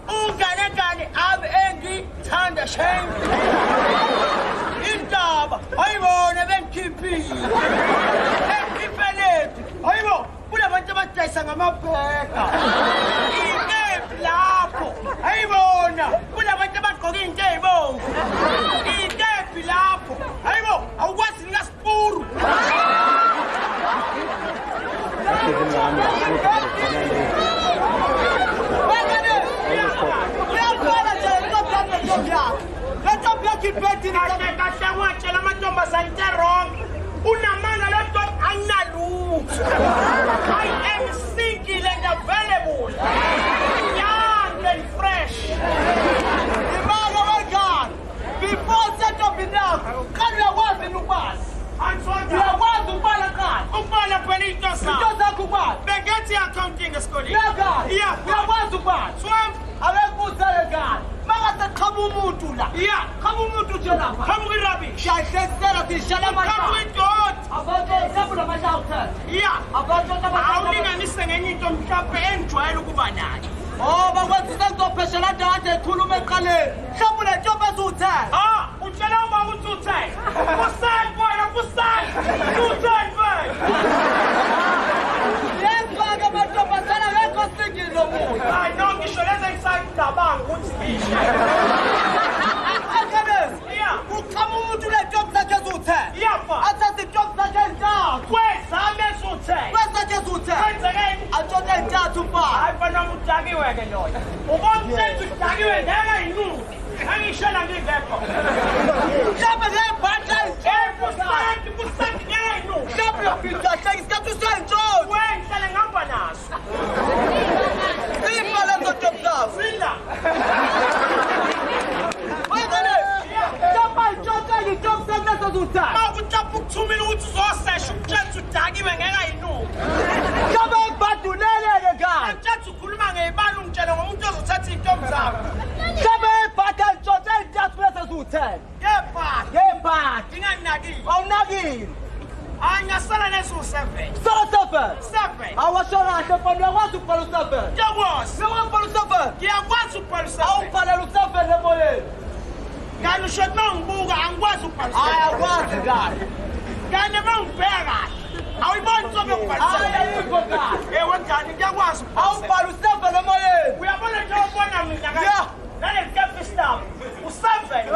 unganekani ave engithanda shame indaba ayibona bengikhiphi engipheleti ayibo kulabantu abadayisa ngamabheka ikephi lapho ayibona kulabantu abagqoka into ezibomvu ikephi lapho ayibo awukwazi ngasipuru I am single and available, young and fresh. The man of God, before set up enough, can you want in the bus? And so you want to buy a car. Upala Benito, sir. Begeti accounting school. Yeah, you want to buy. Swamp, I will put a gun. Magata Kabumutula. Yeah, Kabumutula. Come with rubbish. I said, Therapy, Shalama. Come with God. About the example of my daughter. Yeah, about the how did I listen any to and try to go by that? Oh, but what is that operation at the Kulumekale? Someone at Jobazuta. Ah, Uchalama Ututai. What's that boy? What's that? Utai, boy. Yes, Father, but Jobazana, let us think in the moon. I know you should let them sign Taban, good speech. Yeah, who come to the job that is Utai? Yeah, after the job that is down. Where's Sames Utai? Where's that is Utai? I don't like that too far. I found out Tagi wagon. One said to Tagi and then I knew. And he shall not be back. Jabba, Bata, Jabba, Jabba, he's got to say, Joe. When selling up on us. Three mothers of themselves. Frilla. Wait a minute. Jabba, you don't send us to time. I would jump 2 minutes or session just to Tagi when I know. Jabba, but to let the guy. Just to Kulman a balloon general, just setting thumbs up. Jabba, but I'll just let us do 10. Yeah, pa. Oh, Nagi. I'm a son and so 7. I was sure I want to follow 7. There was. No one follow 7. Yeah, one super 7. Oh, follow 7, the boy. Can you shut down Buga and was super 7? I was the guy. Can you run bear? I want to be I want to get was. I'll follow 7, the boy. We are going to go one of them. Yeah. Let it get this down. Mustafa. God,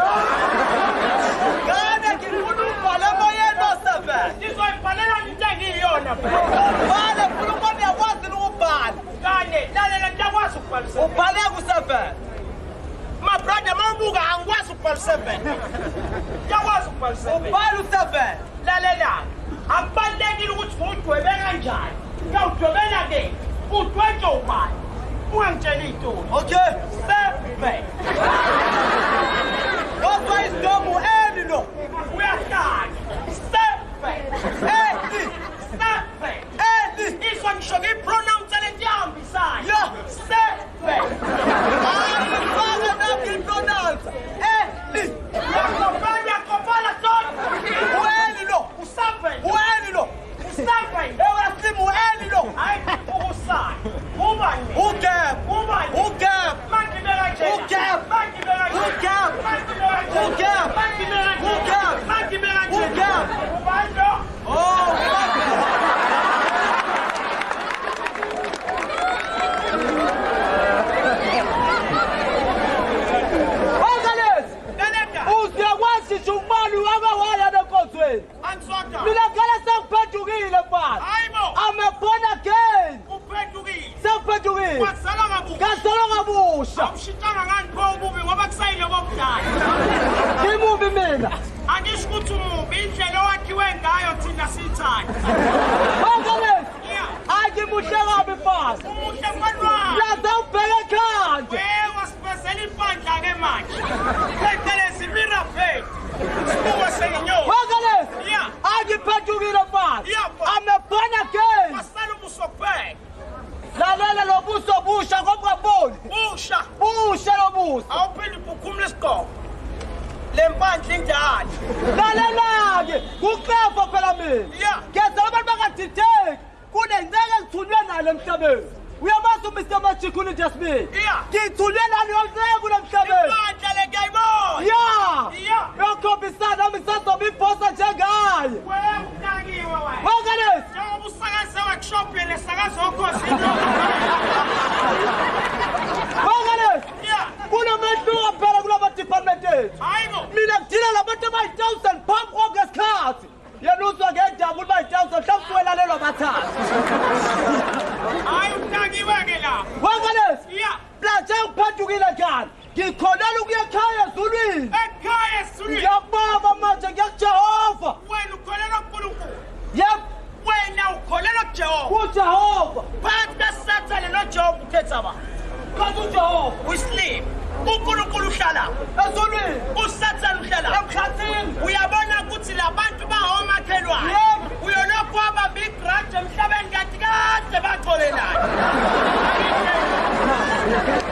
I can put you for the boy and Mustafa. This one, Panela, you take it on. Father, put up on your water, no bad. God, let it was super. Pala Mustafa. My brother Mambuga and was super 7. Jawas super 7. Palu 7. La. I'm bandaging with food to a Benanjan. Go to Benagay. Put 25. Okay, seven. What is double Elino? We are done. Seven. This one should be pronounced and down beside. Yeah, seven. I'm father not be pronounced. Uyamazi Mr. Machikuni Jasmine. Yeah. Ngithulela niyoleka kulemhlabeni. Ibandla legayibona. Yeah. Yokhombisana nami bossa njengaye. Wena unakiwe wena. Wakalesi. Njengoba usakaza workshop lesakaza okhosi. Wakalesi. Yeah. Kunomehluko phela kulaba department ethu. Hayibo. Mina ngidila labantu abayi-1000 phambi kwesikhathi. Yena uzwa ngendaba ukuthi bayi-1000 mhlawumbe lelo bathathu. Hayi unakiwe ke la. Wakalesi. Yeah. Platshe ngiphendukile njani. Ngikholela ukuya ekhaya ezulwini. Ekhaya esulwini. Ngiyababa manje ngiyakujehova. Wena ukholelwa kuNkulunkulu. Yep. Wena ukholelwa kuJehova. KuJehova. Phakathi kaSathane noJehova ukhetha ba. Kanti uJehova. uSlim. uNkulunkulu uhlala. Ezulwini. uSathane uhlala. Emkhathini. Uyabona ukuthi labantu bahomakhelwane. Yebo. Uyolokhu wabamba igrudge emhlabeni kanti kade batholelana.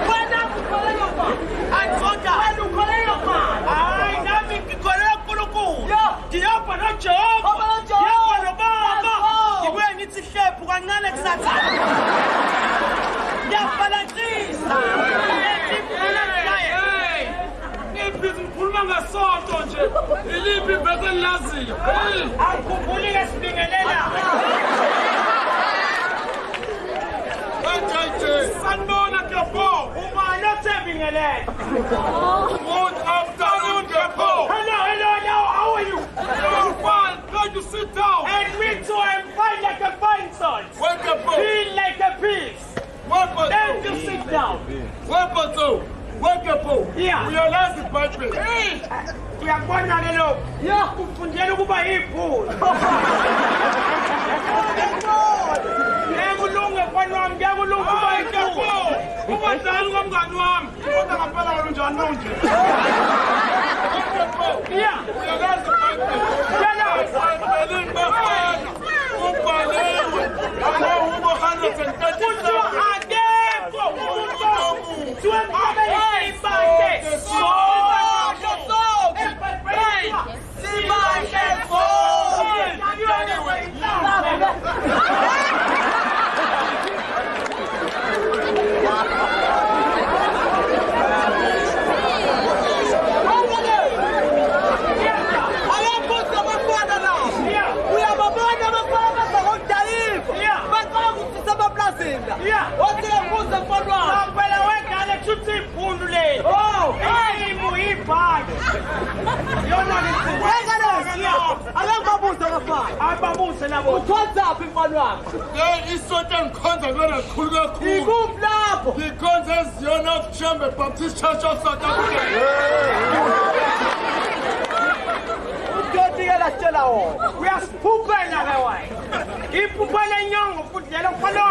Wena ukholelwa ba? Antsonga. Wena ukholelwa ba? Hayi nami ngikholelwa kuNkulunkulu. Yeah. Ngiyapha noJehova. Ngiyapha noJehova. Ngiyapha noBaba. Let's go. Ngibuye ngithi hlephu kancane kuSathane. Ngiyabhalansisa. Ibhizi ngikhuluma ngesonto nje. Iliphi ibhese engilaziyo? Angikhumbuli ke sibingelela. Sanibona Kepo. Ubani othembingelela? Good afternoon Kepo. Hello, how are you? You're fine. Can you sit down? And me too, I'm fine like a fine son. Where Kepo? Feel like a piece. Where Then Kepo? you sit down. Where Kepo? Where Kepo? Yeah. Realize the birthday. Hey, uyabona ke lokho. Yeah. Ufundela ukuba yiphula. Ngiyakulunga mfana wami, ngiyakulunga ukuba yiphula. Ubadala komngani wami. Kodwa ngempela wena unjani manje? Yeah. Realize the birthday. Belin bafana. Ubhaliwe. Ubo 130. Kuthiwa akekho umuntu siwemhlabeni sibande sonke. Hey. Sibande sonke. Ayabuza abafana labo. Uyababona abafana abazakudayisa. Baqala ukuthisa amaplazini la. Wathi yabuza mfana wami. Phela wengane kushuthi iphundu leli. Oh, Imu ibhaki. Yona ngithi. Wakalesi. Akababuza abafana. Ababuse nabo. Uthonzaphi mfana wami? Isonto engikhonza kulona likhulu kakhulu. Ikuphi lapho? Ngikhonza eZion of Chamber Baptist Church of South Africa. Udodike lasitshela wona. Uyasiphuphela ke wena. Iphuphela inyongo kudlela mfana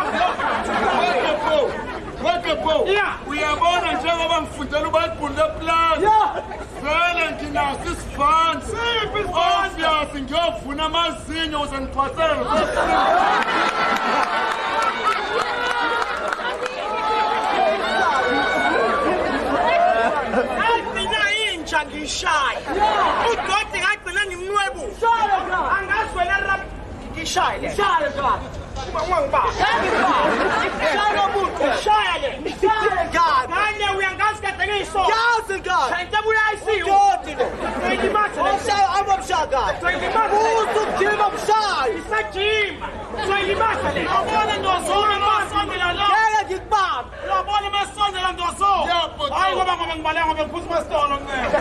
Wekepo. Yeah. Uyabona njengoba ngifundela uBhayibheli lePlaza. Yeah. Vele nginaso isivanzi. Obvious ngiyovuna amazinyo uze ngithwasele. Agcina intsha ngishaya. Udoti ngagcina ngimnwebu. Shaya ka. Angazi wena rap ngishaye le. Shaya ka. Uma ungangiba. Shaya umuntu. Shaya le. Shaya ka. Ngane uyangazi kade ngiyiso. Yazi ka. Kanti buya ICU. Udodi le. Uyilimasa le. Oshaya abamshaka. Uthi ukujima mshaya. Isajima. Uyilimasa le. Yabona ndozona masondela la. Ngeke ngikubambe. Yabona masondela ndozo. Hayi ngoba ngibaleka ngoba ngiphuza esitolo ngeke.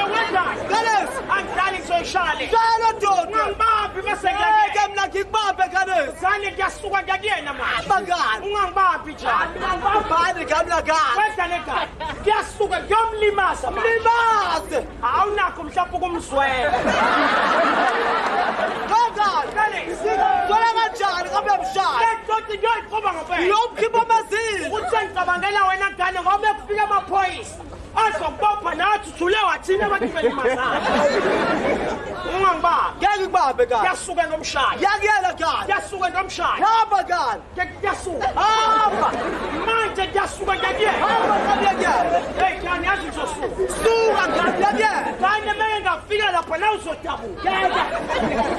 Awenda. Kalesi. Angidali ngizoyishaya. Shaya udodi. Ungangibambi bese Ngeke mina ngikubambe kalesi. Zane kuyasuka ngakuyena manje. Bangani. Ungangibambi njani. Ngibambani ngamla gani. Wenza le gani. Kuyasuka kuyomlimaza manje. Limaze. Awunakho mhlawumbe ukumzwela. Bangani. Kalesi. Zola kanjani ngabe mshaya? Lento ngiyoyiqoba ngempela. Ngiyomkhipha amazinyo. Uthi ngicabangela wena ngane ngoba ekufika amaphoyisa. Azokubopha nathi uthule wathina abantu belimazana. Ungangibambi. Ngeke ngikubambe gani. Kuyasuka ngomshaya. Yakuyela gani. Kuyasuka ngomshaya. Hamba gani. Kuyasuka. Hamba. Manje kuyasuka ngakuyena. Hamba gani yakuyela. Hey, ngane yazi uzosuka. Suka gani yakuyela. Ngane meke ngafika lapha la uzodabuka.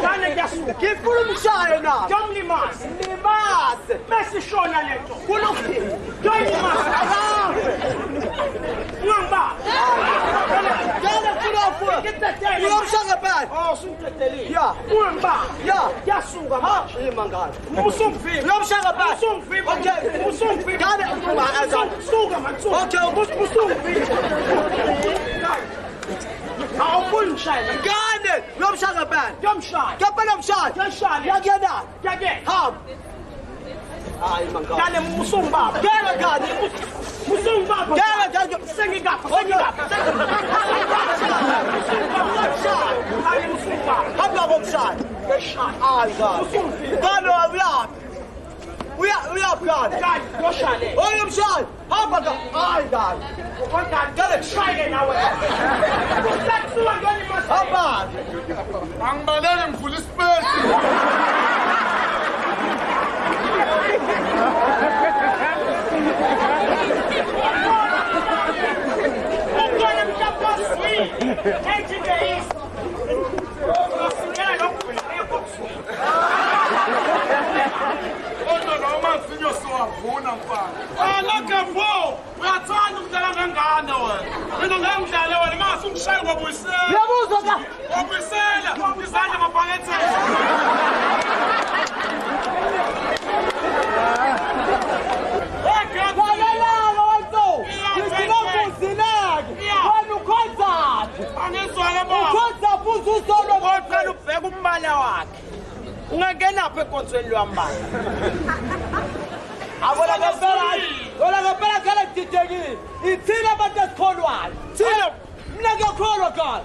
Ngane kuyasuka. Ngifuna umshaye na. Ngiyomlimaza. Limaze. Mase. Mesishona lento. Kulungile. Join masa. Ngamba. Jana kulofu. Ngithethe. Uyomshaka bani? Oh, sunteteli. Ya. Ngamba. Ya. Yasunga Ha, manje. imangala. Musungivimba. Uyomshaka bani? Musungivimba. Okay. Musungivimba. Jana uma Suka matsuka. Okay. Musungivimba. Awufuni ngishayela. Ngane. Uyomshaka bani? Yomshaya. Kapela mshaya. Yashaya. Yakena. Yake. Ham. Hayi mangala. Kale musungibaba. Ngeke ngane. Musungibaba. Ngeke ngane. Sengigapha. Sengigapha. Hayi musungibaba. Hamba komshaya. Yashaya. Hayi ngane. Musungivimba. Ngane uyaphi? Uyaphi? Kale yoshale. Oyomshaya. Hamba ka. Hayi ngane. Ngale shayeke nawe. Usatsuka ngani masa. Hamba. Angibaleke ngivula ispace. Ngone mshapaswi. Ethi ngeyi. Ngeke lokuvula eyokuswi. Kodwa noma mazinyo siwavuna mfana. Lakapho uyathanda ukudlala ngengane wena. Mina ngangidlale wena ngase ungishaya ngobuyisela. Uyabuzwa ka? Ngobuyisela. Izandla ngabhakethela. Wakalala wethu. Ngisinokuzileke. Wena ukhonzaphi? Angizwala baba. Ukhonzaphi uzuzolo Uqala ubheka umbala wakhe. Ungangena apha ekonzweni lwambala. Abona ngempela kale kudidekile. Ithina abantu esikholwayo. Thina Mina ngiyakholwa God.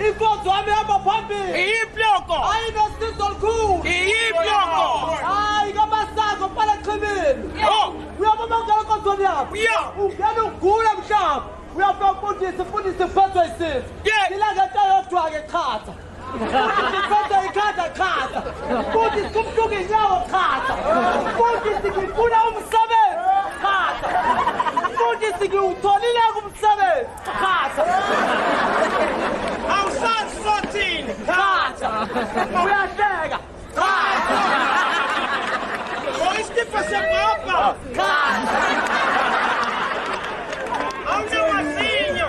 Inkonzo yami ihamba phambili. iyiphi yoko? Ayinosizo olukhulu. Iyiphi yoko? Hayi kamasako phela echibini. Oh, Uyabona ngale nkonzo yakho. Yeah. Ungena ugula mhlawumbe. Uyafika ufundise uphethwe isizwe. Yeah. Ilanga nto yodwa-ke chatha. Ngiphethe ikhanda chatha. Futhi kumhluka inyawo chatha. Futhi ngifuna umsebenzi chatha. Futhi ngiwutholile umsebenzi chatha. awusazi sothini? Chatha. Uyahleka. Chatha. Oyisitifa sebhobha. Chatha. Awunamazinyo.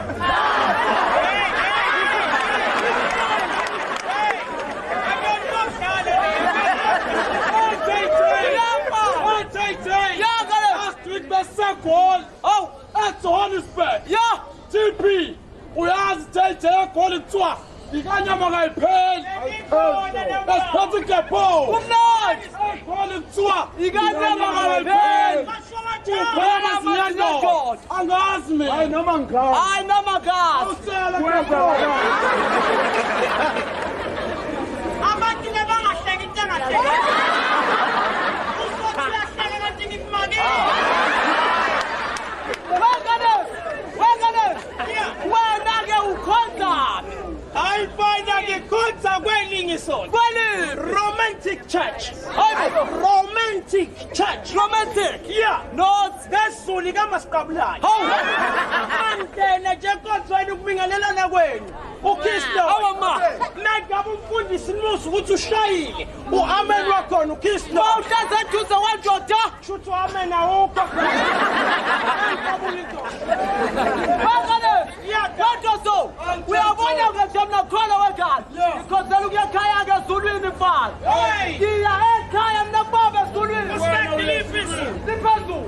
Gol. Oh, that's Johannesburg. Yeah. TP. Uyazi JJ gol kuthiwa ikanyama kayipheli. Esiphathe kepo. Kumnandi. Gol kuthiwa Ikanyama kayipheli. Uphela zinyando. Angazi mina. Hayi noma ngikhala. Hayi noma kazi. Usela kepo. Abantu lebangahleki into engahleki. Usothi uyahleka kanti ngikumakile. Wena-ke ukhonzaphi? Hayi fana ngikhonza kwelinye isonto. Kweliphi? Romantic church. Hayi. Romantic church. Romantic. Yeah. Not. Ngesuli kamasqabulayo. Hawu. Angena nje konzweni ukubingelelana kwenu. uKristo Awama. Mengabe umfundisi nimusa ukuthi ushayile uamen wakhona uKristo Wawuhlazethuze wandoda. shuthi uamen awukho Bakane. Yadwa uyabona ukuthi mina khona wegala. Ikhonzela ukuya ekhaya ngezulwini mfana. Hey. Ngiya ekhaya mina baba ezulwini. Liphezulu.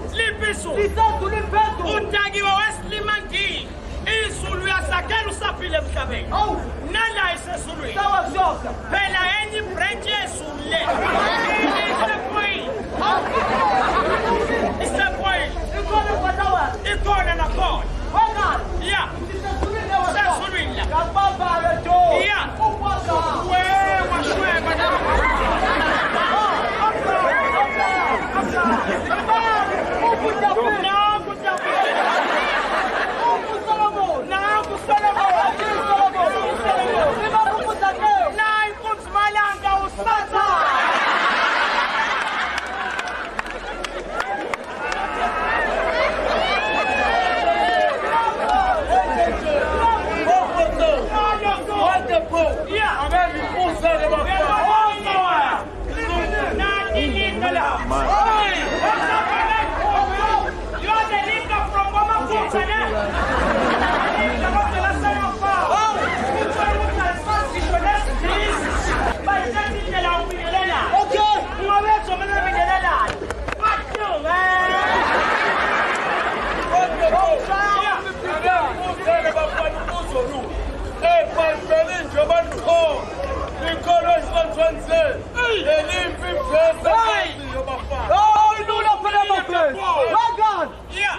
Lisezulwini phezulu. Udakiwe wesilimangi izulu yasakhela usaphile emhlabeni Awu. nala isezulwini Sawa shoka. phela enye branch yezulu le isephoyili Ikhona kwatawa. ikhona nakhona Wegala. ya Lisezulwini lewa. isezulwini la Ngababa ledo. Yeah. Ukwaza. washweba Oh, no, no, for them, my friend. My God.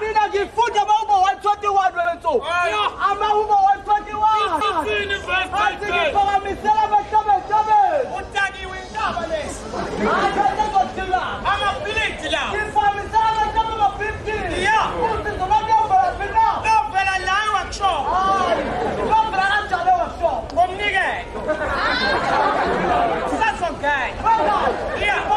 Me not give food about 121 minutes. I'm a woman 121. I think it's for me, celebrate. What time you in Dublin? I can't go to that. I'm a village now. If I'm in Dublin, I'm 50. Yeah. Who's this? I'm not going to be now. No, but I lie with you. No, but I'm not going to show. Come nigga. That's okay. Yeah.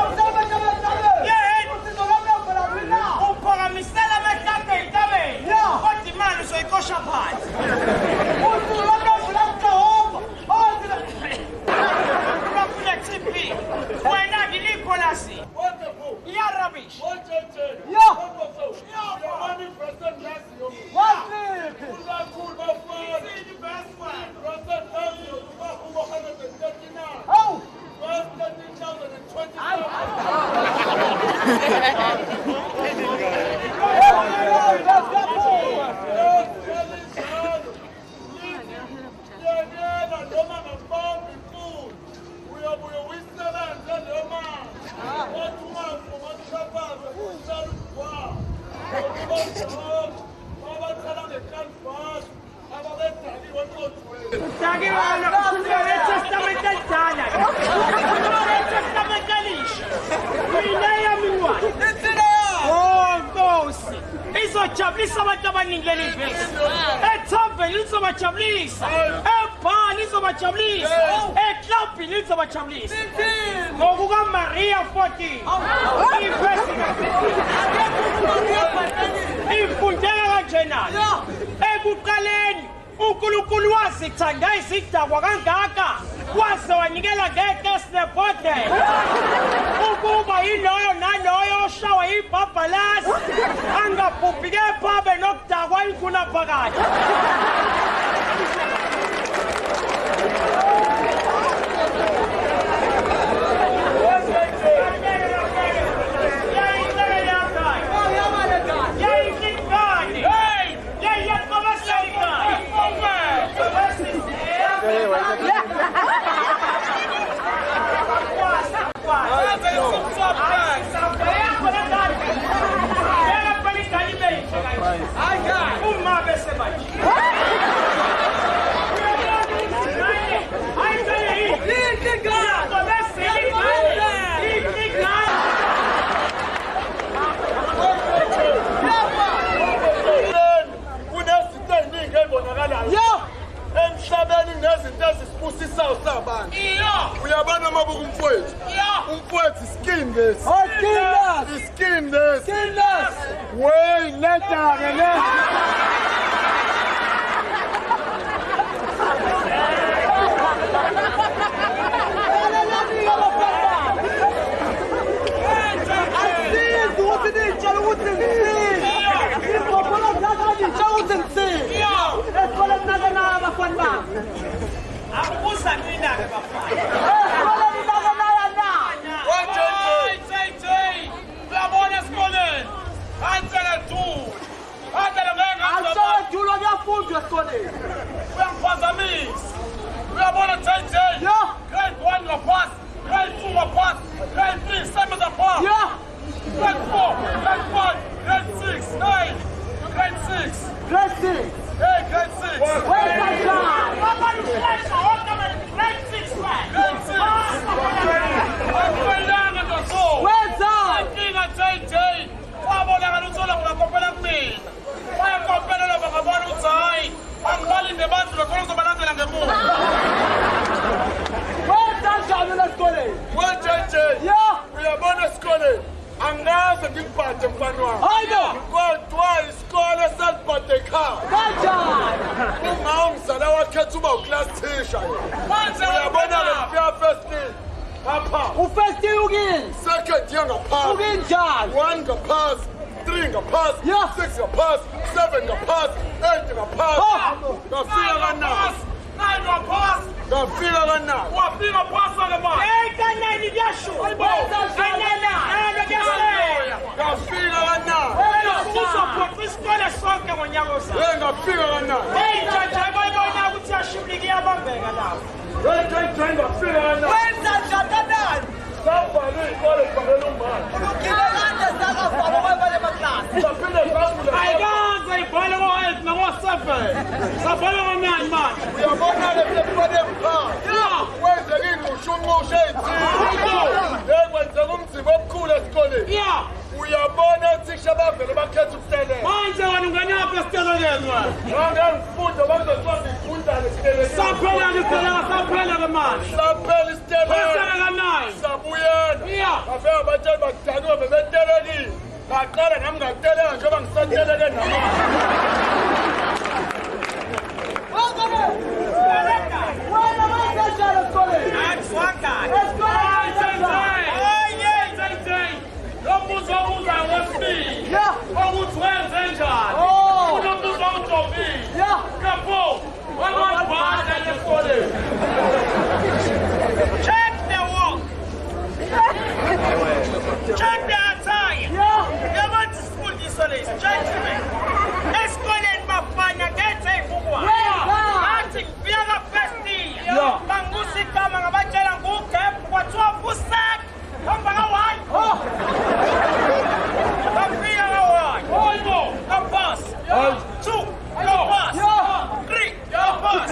Maria 40. Ifundela kanjena. Ekuqaleni uNkulunkulu wasithanda isidakwa kangaka wase wanikela ngeke sinebhodle ukuba yiloyo naloyo oshawa ibhabhalasi angabhubhike phabe nokudakwa inkuna phakathi. Uyabona mabuku umfowethu. Umfowethu skinless. Oh, skinless. Skinless. Skinless. Wey, leta ke le. Grade 1 your pass, grade 2 your pass, grade 3 same as a pass. Grade 4, grade 5, grade 6, 9, grade 6. Grade 6. Hey, grade 6. Where's that guy? Grade 6, man. Grade 6. I'm going down at the soul. Where's that? I'm being a JJ. I'm going to go to me. I'm going to go to I'm calling the bus to the corner of the moon. Where's that guy in the school? Well, JJ. Yeah. We are bonus calling. I'm now the big part of Panua. I know. Go twice, call us out for the car. Gotcha. Now, Sadawa Katsuba class teacher. We are bonus first thing. Papa. Who first you again? Second, younger pass. Who in charge? 1 go pass. 3 go pass. Yeah. 6 go pass. 7 go pass. 8 go pass. Go feel right now. 9 go pass. Go feel right now. What feel a pass on the ball? Hey, can I need your shoe? Where's that guy? Go feel right now. Go feel right now. Hey, Judge, I'm going to shoot the gear. Where's that guy? isikole kufanele umanje. Ukukilelane sakafana kwabanye amaklasi. Saphinde safuna. Ayikaze ibhola ngo-8 nango-7. Sabhola ngo-9 manje. Uyabona le mfana Ya. wenzekile ushunqushe ey'thile. Kwenzeka umzimba omkhulu esikoleni. Ya. Uyabona othisha bavele bakhetha ukuselela. Manje wena unganaphi esitelekeni wena? Ngangifunda bazokuthi ngifundane esitelekeni. Saphela-ke manje. Saphela isiteleka. Kwesele ka-9. Sabuyela. Ya. Bafika abatshali bakudaniwe bebetelekile. Ngaqala nami ngateleka njengoba ngisateleke namanje. Check the walk. Check the attire. Yabantu sifundiswa lezi gentlemen. Esikoleni bafana ngethe ibukwa. Athi kufika ka first year. Bangusa igama ngabatshela ngugep kwathiwa usak. Hamba ka-1. Bafika ka-1. Ka-pass. 2. Ka-pass. 3. Ka-pass.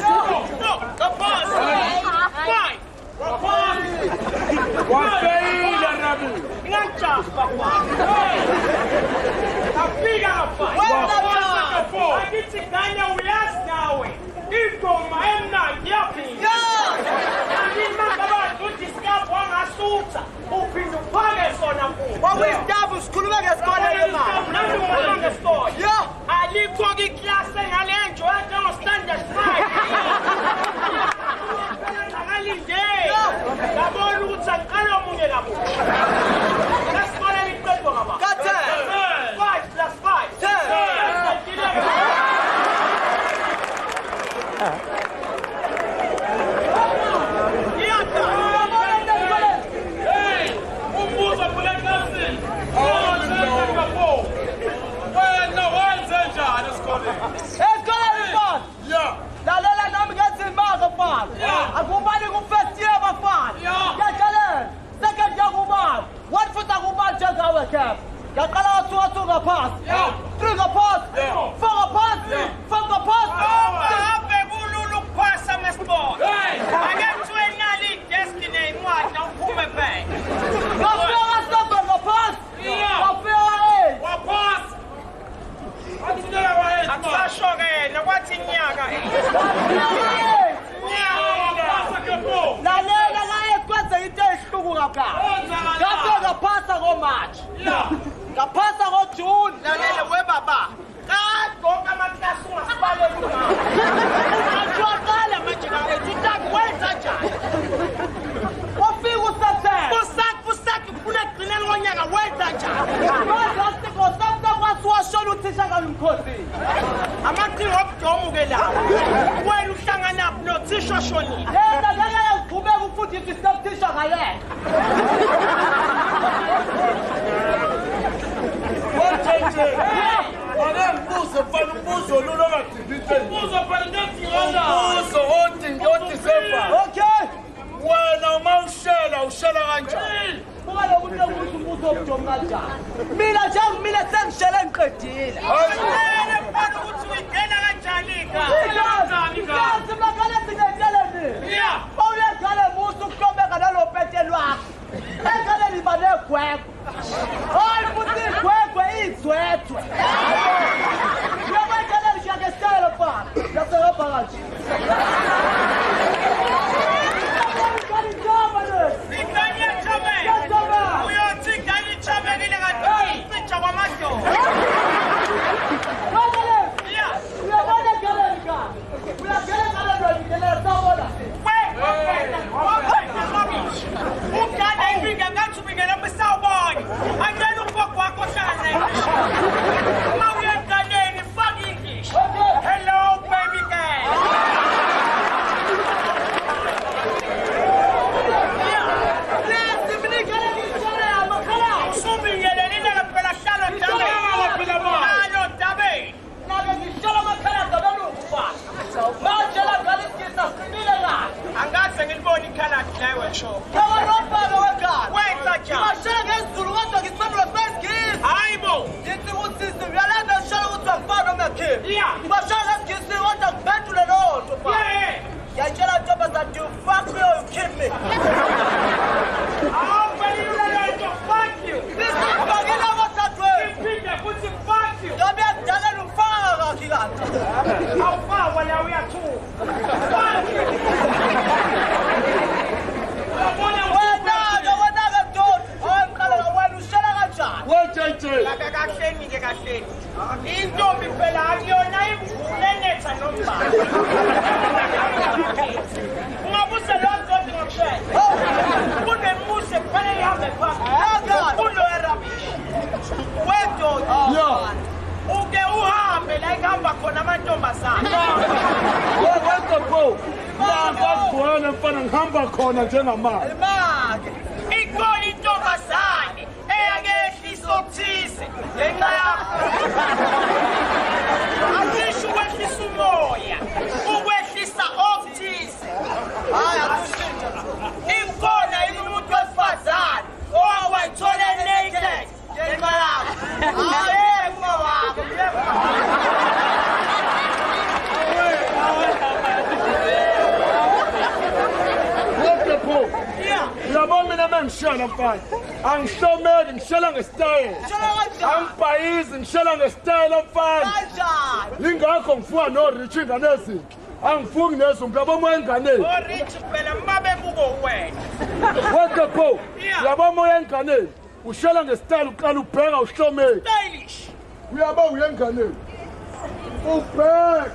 4. Ka-pass. 5. Wafeyila nabi. Ngiyajaha afika ka-5. Angithi ngane uyazi nawe ingoma emnandi yaphinda. Angimangabani ukuthi isikabhu wangasutha uphinde uphake sona futhi. Kwakuyisitabu sikhulume ngesikoleni manje. Nami ngikhuluma ngesikole. Alikho-ke iklasi engale enjoya njengo-standard 5. Angalindeli. Ngabona ukuthi angiqale omunye kabusha. Esikoleni iqedwa ngaba. 5 plus 5. 10. Umbuzo kule klasini. Wena wenze njani esikoleni? Esikoleni mfana. Ya. Lalela nami ngezimanga mfana. Akubani ku-first year bafana. Ngiyatshalela. Second year kubani. One futhi akubani njengawe Cap. Ngiyaqala ka-2 ngaphasi. 3 ngaphasi. 4 ngaphasi. 5 ngaphasi. Ave kulula ukuphasa mesiport. Ake kuthiwe nali i-deski neyincwadi awuphume back. Ngafika ka-7 ngaphasi. Ngafika ka-8. Waphasi. Athuleka wa-8 manje. Akusasho-ke yena kwathi inyaka. Lalela la ekwenza into eyihluku kakhulu. Ngafika ngaphasa ngoMarch. Ngaphasa ngoJune. Lalela webaba. Kade wonke amaklasi ungasibaleki ngawo. Ngiyaqala manje ka-8 uTaku wenza njani? Wafika uSeptember. Usaki ufuna ekugcineni konyaka wenza njani? Manje asikho kwasi washona uthisha kaMkhosini. Amaqhinga obudomu-ke lawo. Wena uhlanganaphi nothisha oshonile? Yena ngeke uqhubeke ufundise isebuthisha ngayena. Wothethe. Ake ngibuze mfana umbuzo lula ongadibite. Umbuzo phela ngiyadingana. Umbuzo oDisemba. Okay. Wena uma ushela kanjani? Buka lo muntu ukuthi umbuzo obudomu kanjani. Mina njengomina sengishele ngiqedile. Hayi mfana ukuthi uyigena kanjani ka? Yazi makale singetshele nini? Uyegale musu ukuhlobeka nalo pete lwakho. Egale liba negwegwe. Hayi futhi igwegwe izwethwe. Uyabekele lishaka style mfana. Yasehamba kanje. Uyothi ngani chabekile kanti uyicija kwamadoda. Ungabuza lo ndoda ngokushela. Kunemuse kufanele ihambe phambili. Kulo erabish. Wedoda. Uke uhambe la ihamba khona amantombazana. Wekapho. Ngakubona mfana ngihamba khona njengamanje. Make. Ikhona intombazane eyakehlisa okuthise. Ngenxa yakho. Asisho ukwehlisa umoya. Ukwehlisa okuthise. Hayi akushintsha. Ikhona umuntu wesifazane owayithola naked. Ngenxa yakho. Hayi mawabo. Wekapho. Uyabona mina mengishela mfana. Angihlomeli ngishela ngesitayela. Angibhayizi ngishela ngesitayela mfana. Kanjani? Ingakho ngifuka no rich ingane ezinhle. Angifuki nezumbi yabona enganeni. Orich phela mabebuko wena. Wekapho. Yabona enganeni. Ushela ngesitayela uqala ubheka uhlomeli. Stylish. Uyaba uyenganeni. Ubheka.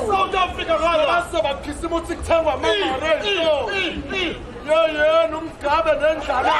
South Africa basa bakhisima uthithangwa mama rento. Yeye nomgabe nendlala.